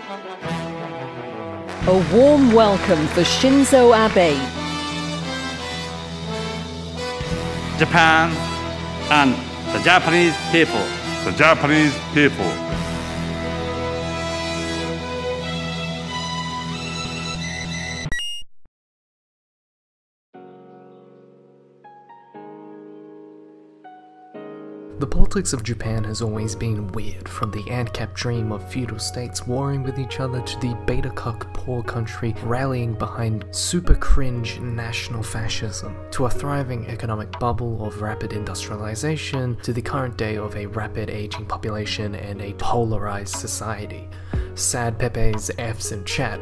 A warm welcome for Shinzo Abe. Japan and the Japanese people. The Japanese people. The politics of Japan has always been weird, from the ANCAP dream of feudal states warring with each other to the beta cuck poor country rallying behind super cringe national fascism, to a thriving economic bubble of rapid industrialization, to the current day of a rapid aging population and a polarized society. Sad Pepe's F's in chat.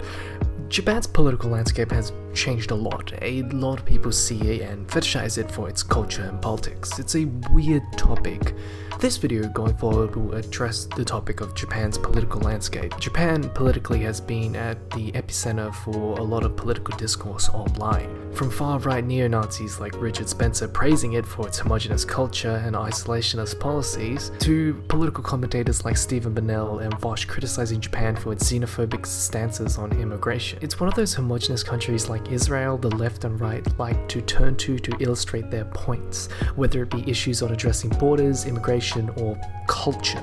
Japan's political landscape has changed a lot. A lot of people see it and fetishize it for its culture and politics. It's a weird topic. This video going forward will address the topic of Japan's political landscape. Japan politically has been at the epicenter for a lot of political discourse online. From far-right neo-Nazis like Richard Spencer praising it for its homogenous culture and isolationist policies, to political commentators like Stephen Burnell and Vosh criticizing Japan for its xenophobic stances on immigration. It's one of those homogenous countries like Israel the left and right like to turn to illustrate their points, whether it be issues on addressing borders, immigration, or culture.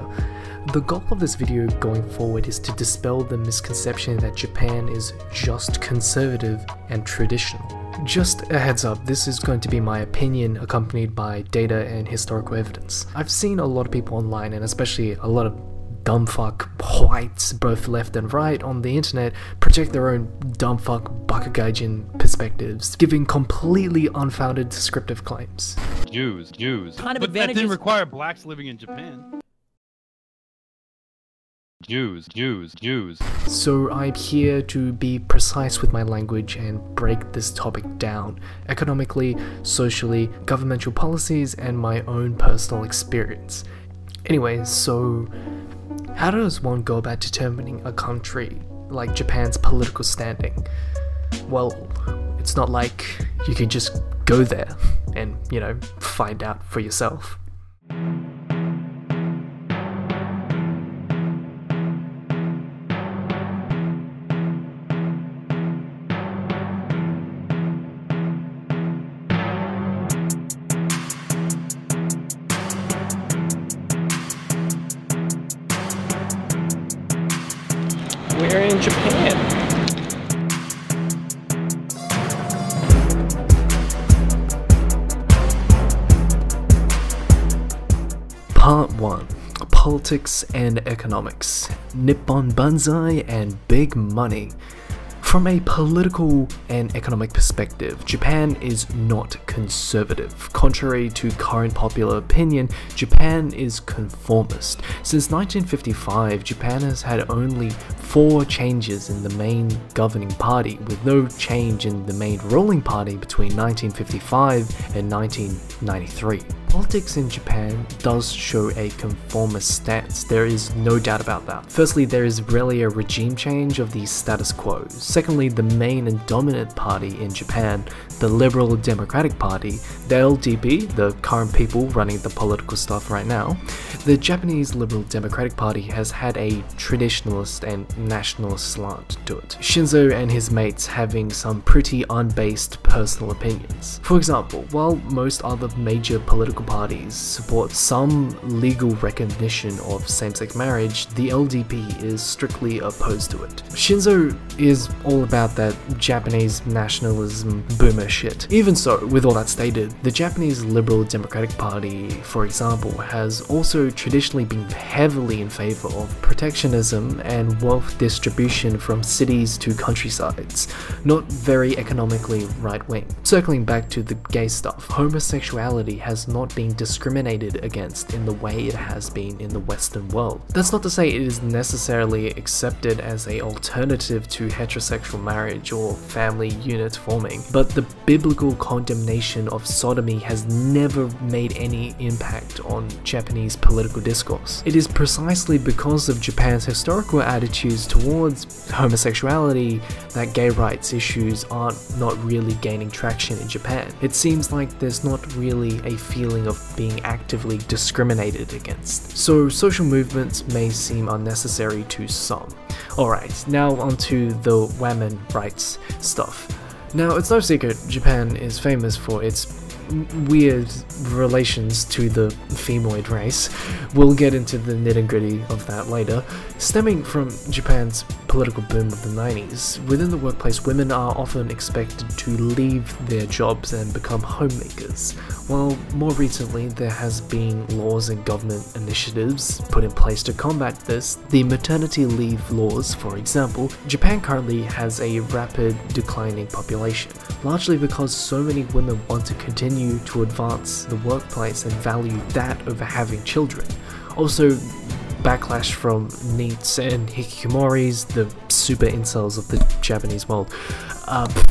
The goal of this video going forward is to dispel the misconception that Japan is just conservative and traditional. Just a heads up, this is going to be my opinion accompanied by data and historical evidence. I've seen a lot of people online, and especially a lot of dumbfuck whites, both left and right, on the internet project their own dumbfuck bakugaijin perspectives, giving completely unfounded descriptive claims. Jews. Kind of But that advantages. didn't require blacks living in Japan. Jews. So I'm here to be precise with my language and break this topic down, economically, socially, governmental policies, and my own personal experience. Anyway, so how does one go about determining a country like Japan's political standing? Well, it's not like you can just go there and, you know, find out for yourself. We're in Japan. Part 1. Politics and Economics. Nipon banzai and big money. From a political and economic perspective, Japan is not conservative. Contrary to current popular opinion, Japan is conformist. Since 1955, Japan has had only 4 changes in the main governing party, with no change in the main ruling party between 1955 and 1993. Politics in Japan does show a conformist stance, there is no doubt about that. Firstly, there is rarely a regime change of the status quo. Secondly, the main and dominant party in Japan, the Liberal Democratic Party, the LDP, the current people running the political stuff right now, the Japanese Liberal Democratic Party has had a traditionalist and nationalist slant to it. Shinzo and his mates having some pretty unbased personal opinions. For example, while most other major political parties support some legal recognition of same-sex marriage, the LDP is strictly opposed to it. Shinzo is all about that Japanese nationalism boomer shit. Even so, with all that stated, the Japanese Liberal Democratic Party, for example, has also traditionally been heavily in favor of protectionism and wealth distribution from cities to countrysides, not very economically right-wing. Circling back to the gay stuff, homosexuality has not been discriminated against in the way it has been in the Western world. That's not to say it is necessarily accepted as an alternative to heterosexual marriage or family unit forming, but the biblical condemnation of sodomy has never made any impact on Japanese political discourse. It is precisely because of Japan's historical attitudes towards homosexuality that gay rights issues aren't not really gaining traction in Japan. It seems like there's not really a feeling of being actively discriminated against. So social movements may seem unnecessary to some. Alright, now onto the women rights stuff. Now, it's no secret Japan is famous for its weird relations to the femoid race. We'll get into the nitty-gritty of that later. Stemming from Japan's political boom of the 90s, within the workplace women are often expected to leave their jobs and become homemakers. While more recently there has been laws and government initiatives put in place to combat this, the maternity leave laws, for example, Japan currently has a rapid declining population, largely because so many women want to continue to advance the workplace and value that over having children. Also, backlash from NEETs and hikikomoris, the super incels of the Japanese world.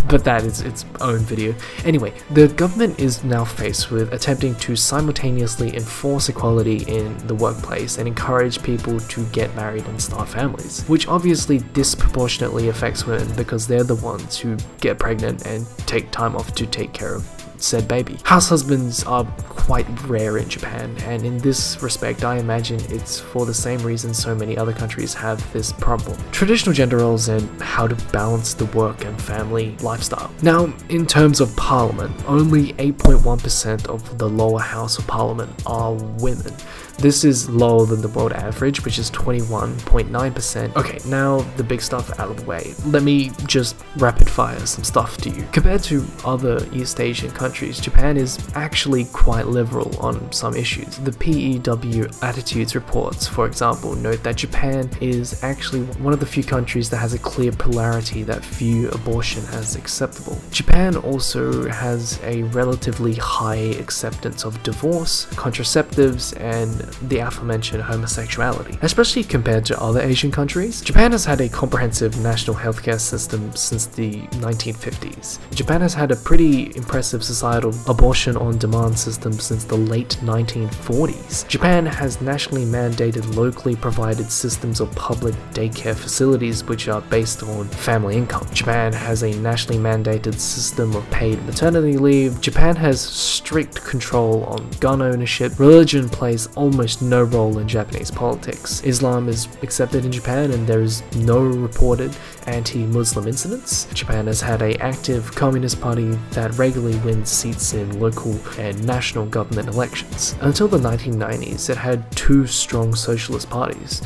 But that is its own video. Anyway, the government is now faced with attempting to simultaneously enforce equality in the workplace and encourage people to get married and start families, which obviously disproportionately affects women because they're the ones who get pregnant and take time off to take care of said baby. House husbands are quite rare in Japan, and in this respect I imagine it's for the same reason so many other countries have this problem: traditional gender roles and how to balance the work and family lifestyle. Now, in terms of parliament, only 8.1% of the lower house of parliament are women. This is lower than the world average, which is 21.9%. Okay, now the big stuff out of the way. Let me just rapid fire some stuff to you. Compared to other East Asian countries, Japan is actually quite liberal on some issues. The PEW Attitudes reports, for example, note that Japan is actually one of the few countries that has a clear polarity that view abortion as acceptable. Japan also has a relatively high acceptance of divorce, contraceptives, and the aforementioned homosexuality. Especially compared to other Asian countries, Japan has had a comprehensive national healthcare system since the 1950s. Japan has had a pretty impressive societal abortion on demand system since the late 1940s. Japan has nationally mandated locally provided systems of public daycare facilities which are based on family income. Japan has a nationally mandated system of paid maternity leave. Japan has strict control on gun ownership. Religion plays almost no role in Japanese politics. Islam is accepted in Japan and there is no reported anti-Muslim incidents. Japan has had an active communist party that regularly wins seats in local and national government elections. Until the 1990s, it had two strong socialist parties.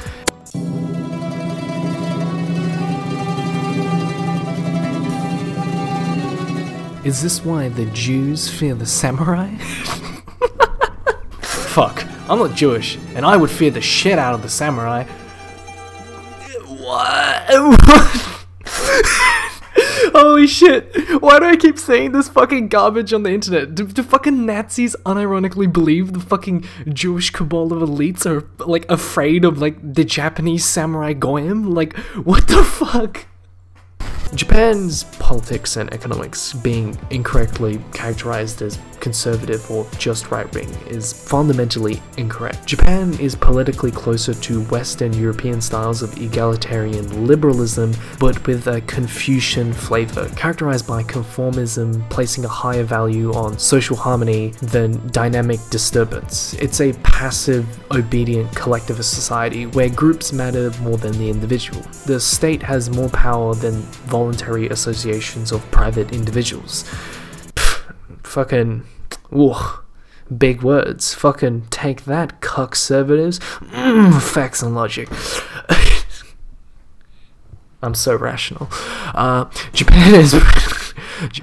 Is this why the Jews fear the samurai? Fuck, I'm not Jewish, and I would fear the shit out of the samurai. What? Holy shit, why do I keep saying this fucking garbage on the internet? Do fucking Nazis unironically believe the fucking Jewish cabal of elites are, like, afraid of, like, the Japanese samurai goyim? Like, what the fuck? Japan's politics and economics being incorrectly characterized as conservative or just right-wing is fundamentally incorrect. Japan is politically closer to Western European styles of egalitarian liberalism, but with a Confucian flavor, characterized by conformism, placing a higher value on social harmony than dynamic disturbance. It's a passive, obedient collectivist society where groups matter more than the individual. The state has more power than voluntary associations of private individuals. Fucking, ugh, big words. Fucking take that, conservatives. Facts and logic. I'm so rational. Japan is,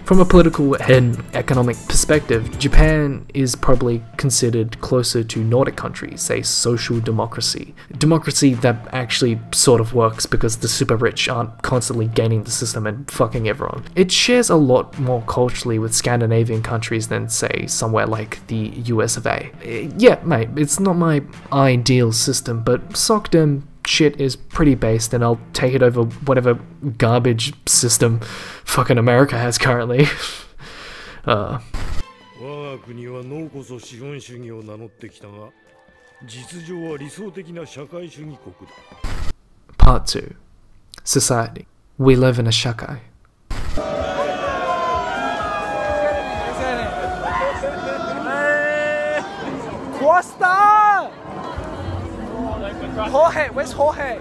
from a political and economic perspective, Japan is probably considered closer to Nordic countries, a social democracy. Democracy that actually sort of works because the super rich aren't constantly gaining the system and fucking everyone. It shares a lot more culturally with Scandinavian countries than, say, somewhere like the US of A. Yeah, mate, it's not my ideal system, but sockdom shit is pretty based, and I'll take it over whatever garbage system fucking America has currently. Part 2. Society. We live in a shakai. Jorge, where's Jorge?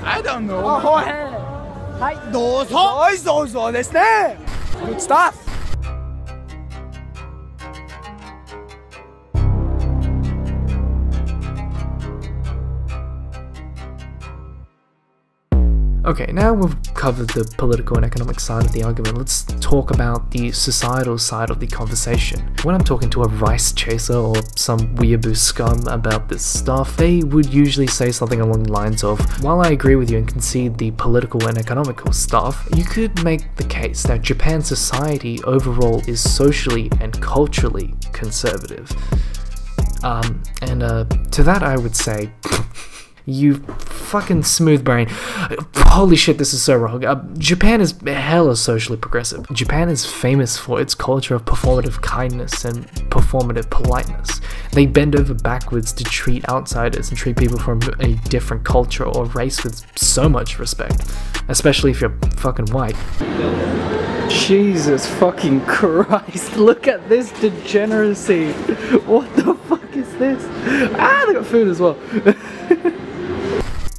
I don't know. Good stuff. Okay, now we've covered the political and economic side of the argument, let's talk about the societal side of the conversation. When I'm talking to a rice chaser or some weeaboo scum about this stuff, they would usually say something along the lines of, while I agree with you and concede the political and economical stuff, you could make the case that Japan's society overall is socially and culturally conservative. To that I would say, you fucking smooth brain. Holy shit, this is so wrong. Japan is hella socially progressive. Japan is famous for its culture of performative kindness and performative politeness. They bend over backwards to treat outsiders and treat people from a different culture or race with so much respect, especially if you're fucking white. Jesus fucking Christ, look at this degeneracy. What the fuck is this? Ah, they got food as well.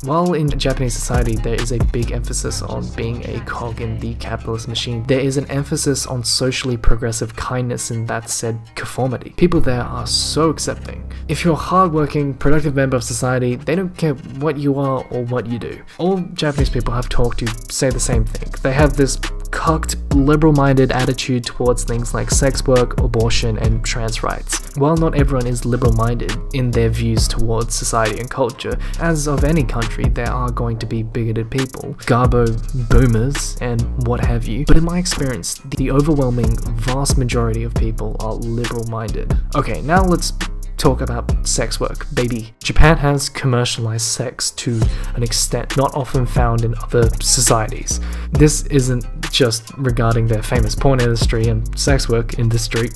While in Japanese society there is a big emphasis on being a cog in the capitalist machine, there is an emphasis on socially progressive kindness in that said conformity. People there are so accepting. If you're a hardworking, productive member of society, they don't care what you are or what you do. All Japanese people I've talked to say the same thing. They have this cucked, liberal-minded attitude towards things like sex work, abortion, and trans rights. While not everyone is liberal-minded in their views towards society and culture, as of any country, there are going to be bigoted people, garbo boomers, and what have you, but in my experience, the overwhelming vast majority of people are liberal-minded. Okay, now let's talk about sex work, baby. Japan has commercialized sex to an extent not often found in other societies. This isn't just regarding their famous porn industry and sex work industry,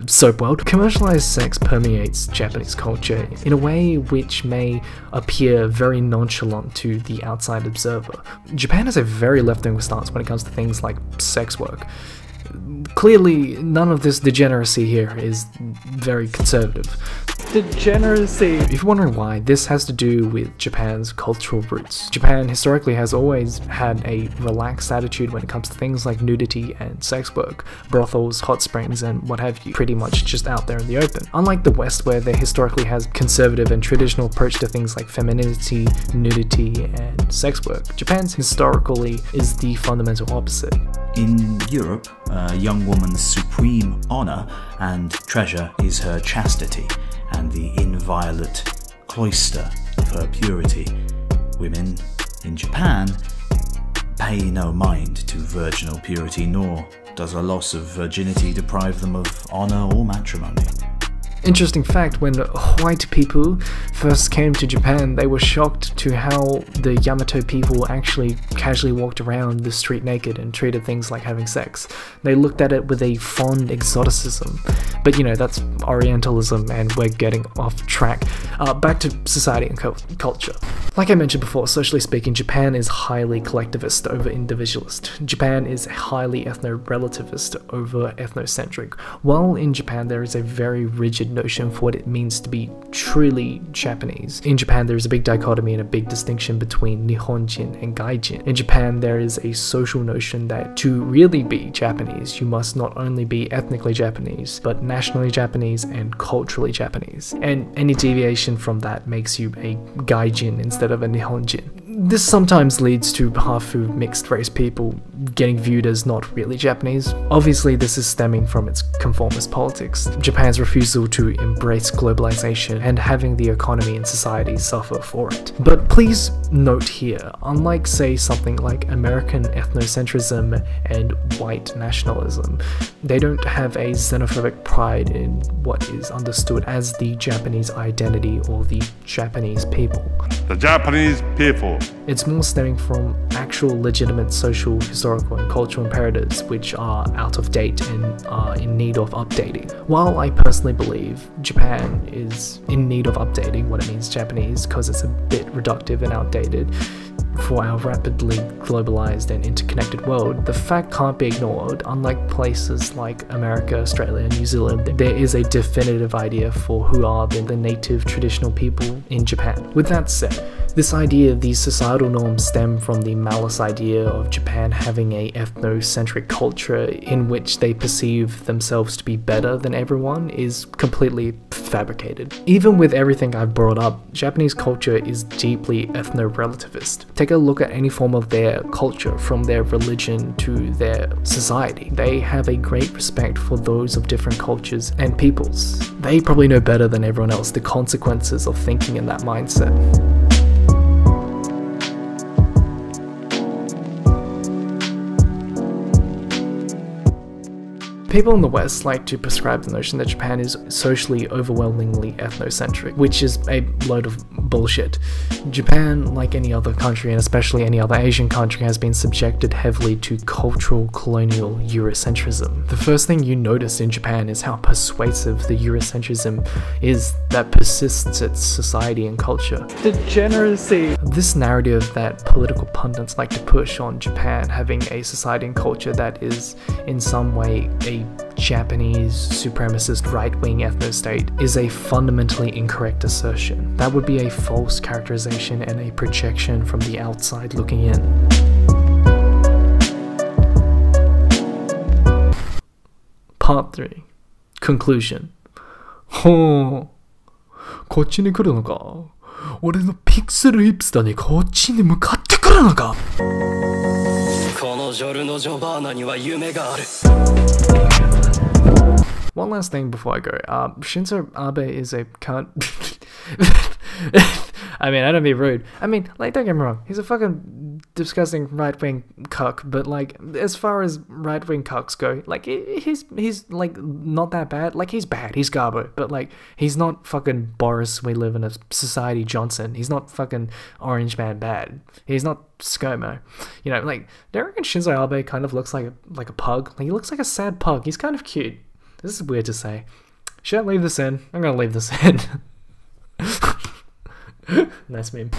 soap world. Commercialized sex permeates Japanese culture in a way which may appear very nonchalant to the outside observer. Japan has a very left-wing stance when it comes to things like sex work. Clearly, none of this degeneracy here is very conservative. Degeneracy. If you're wondering why, this has to do with Japan's cultural roots. Japan historically has always had a relaxed attitude when it comes to things like nudity and sex work, brothels, hot springs, and what have you, pretty much just out there in the open. Unlike the West, where there historically has conservative and traditional approach to things like femininity, nudity, and sex work, Japan's historically is the fundamental opposite. In Europe, a young woman's supreme honor and treasure is her chastity and the inviolate cloister of her purity. Women in Japan pay no mind to virginal purity, nor does a loss of virginity deprive them of honor or matrimony. Interesting fact, when white people first came to Japan, they were shocked to how the Yamato people actually casually walked around the street naked and treated things like having sex. They looked at it with a fond exoticism. But you know, that's Orientalism and we're getting off track. Back to society and culture. Like I mentioned before, socially speaking, Japan is highly collectivist over individualist. Japan is highly ethno-relativist over ethnocentric. While in Japan there is a very rigid notion for what it means to be truly Japanese. In Japan there is a big dichotomy and a big distinction between Nihonjin and Gaijin. In Japan there is a social notion that to really be Japanese, you must not only be ethnically Japanese, but nationally Japanese and culturally Japanese. And any deviation from that makes you a Gaijin instead of a Nihonjin. This sometimes leads to Hafu mixed race people getting viewed as not really Japanese. Obviously this is stemming from its conformist politics, Japan's refusal to embrace globalization and having the economy and society suffer for it. But please note here, unlike say something like American ethnocentrism and white nationalism, they don't have a xenophobic pride in what is understood as the Japanese identity or the Japanese people. The Japanese people. It's more stemming from actual legitimate social, historical and cultural imperatives which are out of date and are in need of updating. While I personally believe Japan is in need of updating what it means Japanese because it's a bit reductive and outdated for our rapidly globalized and interconnected world, the fact can't be ignored. Unlike places like America, Australia and New Zealand, there is a definitive idea for who are the native traditional people in Japan. With that said, This idea, these societal norms stem from the malice idea of Japan having a ethnocentric culture in which they perceive themselves to be better than everyone is completely fabricated. Even with everything I've brought up, Japanese culture is deeply ethno-relativist. Take a look at any form of their culture, from their religion to their society. They have a great respect for those of different cultures and peoples. They probably know better than everyone else the consequences of thinking in that mindset. People in the West like to prescribe the notion that Japan is socially overwhelmingly ethnocentric, which is a load of bullshit. Japan, like any other country, and especially any other Asian country, has been subjected heavily to cultural colonial Eurocentrism. The first thing you notice in Japan is how persuasive the Eurocentrism is that persists its society and culture. Degeneracy. This narrative that political pundits like to push on Japan having a society and culture that is in some way a Japanese supremacist right-wing ethno-state is a fundamentally incorrect assertion. That would be a false characterization and a projection from the outside looking in. Part 3. Conclusion. ほう、こっちに来るのか。俺のピクセルヒップスターにこっちに向かってくるのか。このジョルノ・ジョバーナには夢がある。One last thing before I go. Shinzo Abe is a cunt. I mean, I don't be rude. I mean, like, don't get me wrong. He's a fucking disgusting right-wing cuck. But, like, as far as right-wing cucks go, like, he's like, not that bad. Like, he's bad. He's Garbo. But, like, he's not fucking Boris, we live in a society Johnson. He's not fucking Orange Man bad. He's not ScoMo. You know, like, do you reckon Shinzo Abe kind of looks like a pug? Like, he looks like a sad pug. He's kind of cute. This is weird to say. Should I leave this in? I'm gonna leave this in. Nice meme.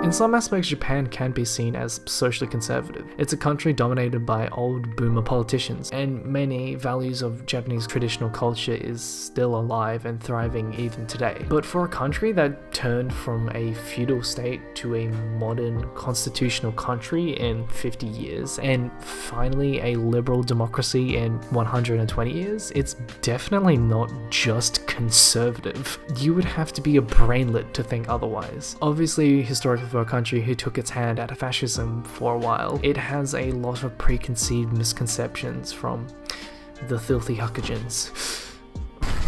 In some aspects, Japan can be seen as socially conservative. It's a country dominated by old boomer politicians, and many values of Japanese traditional culture is still alive and thriving even today. But for a country that turned from a feudal state to a modern constitutional country in 50 years, and finally a liberal democracy in 120 years, it's definitely not just conservative. You would have to be a brainlet to think otherwise. Obviously, historically, for a country who took its hand out of fascism for a while, it has a lot of preconceived misconceptions from the filthy Hakujins.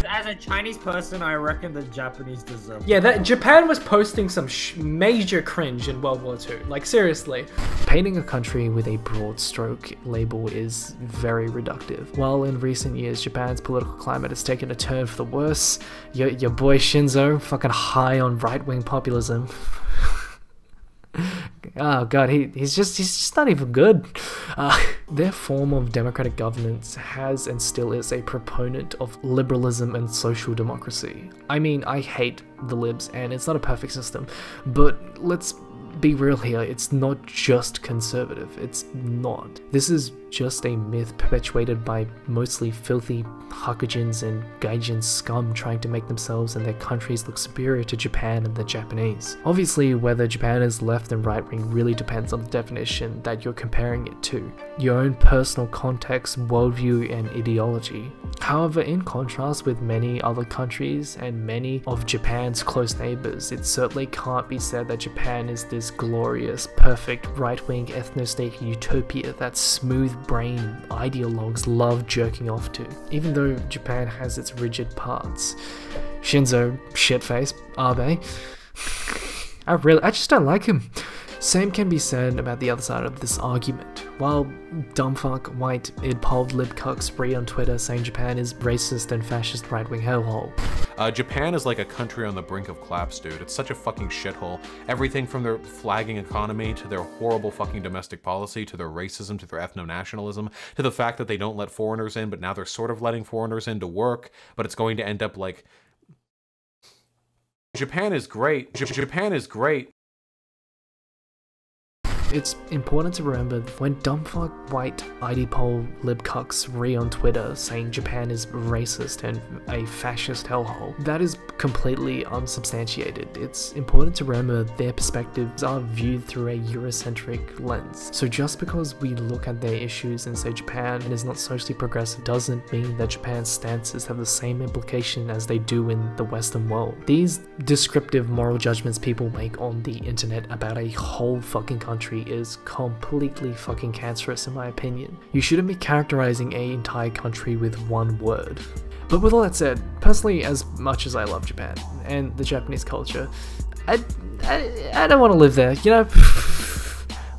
As a Chinese person, I reckon the Japanese deserve. Yeah, that Japan was posting some major cringe in World War II. Like, seriously. Painting a country with a broad stroke label is very reductive. While in recent years, Japan's political climate has taken a turn for the worse, your boy Shinzo, fucking high on right-wing populism. Oh god, he's just not even good. Their form of democratic governance has and still is a proponent of liberalism and social democracy. I mean, I hate the libs and it's not a perfect system, but let's be real here, it's not just conservative, it's not. This is just a myth perpetuated by mostly filthy Hakujins and Gaijin scum trying to make themselves and their countries look superior to Japan and the Japanese. Obviously, whether Japan is left and right wing really depends on the definition that you're comparing it to, your own personal context, worldview, and ideology. However, in contrast with many other countries and many of Japan's close neighbors, it certainly can't be said that Japan is this glorious, perfect, right-wing ethno-state utopia that smooth-brain ideologues love jerking off to. Even though Japan has its rigid parts. Shinzo, shitface, Abe, I just don't like him. Same can be said about the other side of this argument. While dumbfuck, white, id-polled libcucks spree on Twitter saying Japan is racist and fascist right-wing hellhole. Japan is like a country on the brink of collapse, dude. It's such a fucking shithole. Everything from their flagging economy, to their horrible fucking domestic policy, to their racism, to their ethno-nationalism, to the fact that they don't let foreigners in, but now they're sort of letting foreigners in to work, but it's going to end up like... Japan is great. Japan is great. It's important to remember when dumbfuck white IDPol libcucks re on Twitter saying Japan is racist and a fascist hellhole, that is completely unsubstantiated. It's important to remember their perspectives are viewed through a Eurocentric lens. So just because we look at their issues and say Japan is not socially progressive doesn't mean that Japan's stances have the same implication as they do in the Western world. These descriptive moral judgments people make on the internet about a whole fucking country is completely fucking cancerous in my opinion. You shouldn't be characterizing an entire country with one word. But with all that said, personally, as much as I love Japan and the Japanese culture, I don't want to live there, you know?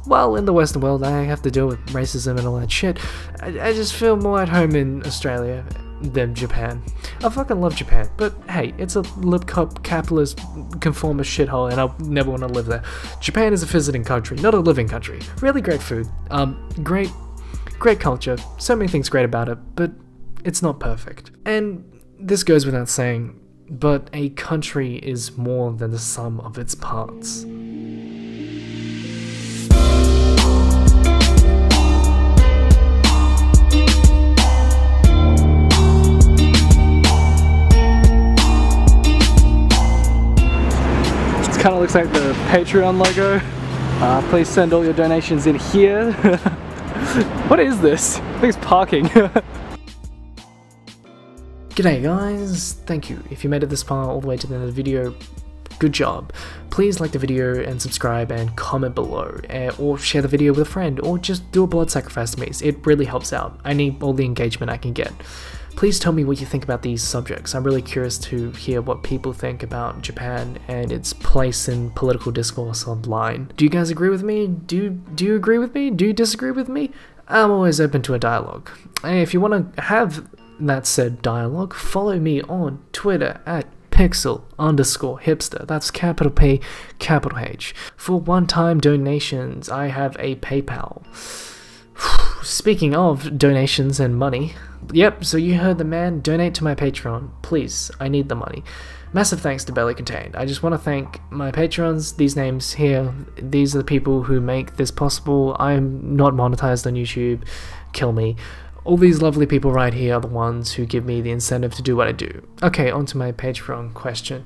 Well, in the Western world, I have to deal with racism and all that shit. I just feel more at home in Australia than Japan. I fucking love Japan, but hey, it's a lip-cup, capitalist, conformist shithole, and I never want to live there. Japan is a visiting country, not a living country. Really great food, great culture, so many things great about it, but it's not perfect. And this goes without saying, but a country is more than the sum of its parts. Kind of looks like the Patreon logo. Please send all your donations in here. What is this? I think it's parking. G'day guys, thank you. If you made it this far all the way to the end of the video, good job. Please like the video and subscribe and comment below, or share the video with a friend, or just do a blood sacrifice to me. It really helps out. I need all the engagement I can get. Please tell me what you think about these subjects. I'm really curious to hear what people think about Japan and its place in political discourse online. Do you guys agree with me? Do you agree with me? Do you disagree with me? I'm always open to a dialogue. And if you want to have that said dialogue, follow me on Twitter at pixel_hipster. That's capital P, capital H. For one-time donations, I have a PayPal. Speaking of donations and money, yep, so you heard the man, donate to my Patreon. Please, I need the money. Massive thanks to Belly Contained. I just want to thank my patrons, these names here. These are the people who make this possible. I'm not monetized on YouTube. Kill me. All these lovely people right here are the ones who give me the incentive to do what I do. Okay, on to my Patreon question.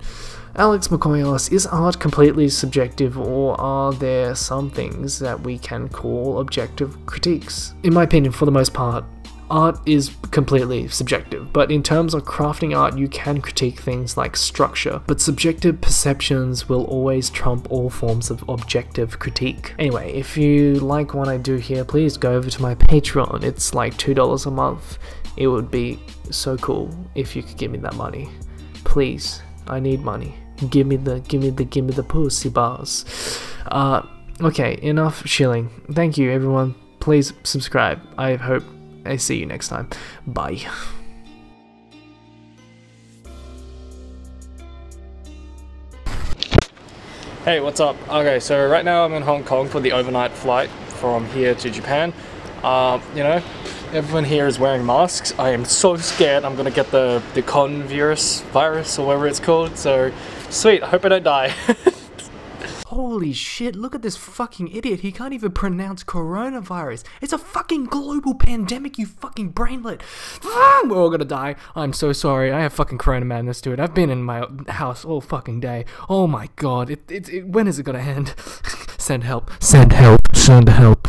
Alex McCoy asks, is art completely subjective, or are there some things that we can call objective critiques? In my opinion, for the most part, art is completely subjective, but in terms of crafting art, you can critique things like structure, but subjective perceptions will always trump all forms of objective critique. Anyway, if you like what I do here, please go over to my Patreon. It's like $2 a month. It would be so cool if you could give me that money. Please, I need money. Give me the pussy bars. Okay, enough shilling. Thank you, everyone. Please subscribe. I hope I see you next time. Bye. Hey, what's up? Okay, so right now I'm in Hong Kong for the overnight flight from here to Japan. You know, everyone here is wearing masks. I am so scared I'm gonna get the virus or whatever it's called. So sweet, I hope I don't die. Holy shit, look at this fucking idiot. He can't even pronounce coronavirus. It's a fucking global pandemic, you fucking brainlet. We're all gonna die. I'm so sorry. I have fucking corona madness to it. I've been in my house all fucking day. Oh my god. When is it gonna end? Send help. Send help. Send help.